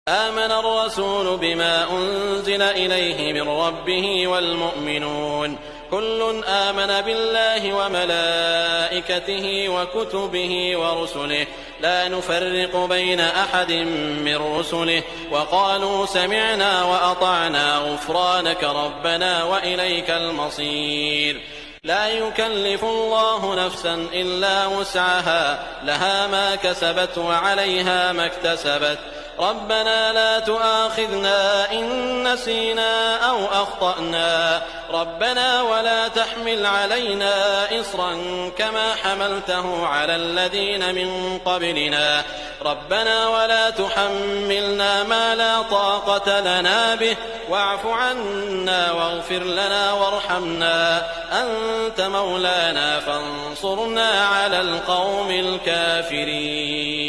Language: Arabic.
آمن الرسول بما أنزل إليه من ربه والمؤمنون كل آمن بالله وملائكته وكتبه ورسله لا نفرق بين أحد من رسله وقالوا سمعنا وأطعنا غفرانك ربنا وإليك المصير لا يكلف الله نفسا إلا وسعها لها ما كسبت وعليها ما اكتسبت ربنا لا تؤاخذنا إن نسينا أو أخطأنا ربنا ولا تحمل علينا إصرا كما حملته على الذين من قبلنا ربنا ولا تحملنا ما لا طاقة لنا به واعف عنا واغفر لنا وارحمنا أنت مولانا فانصرنا على القوم الكافرين.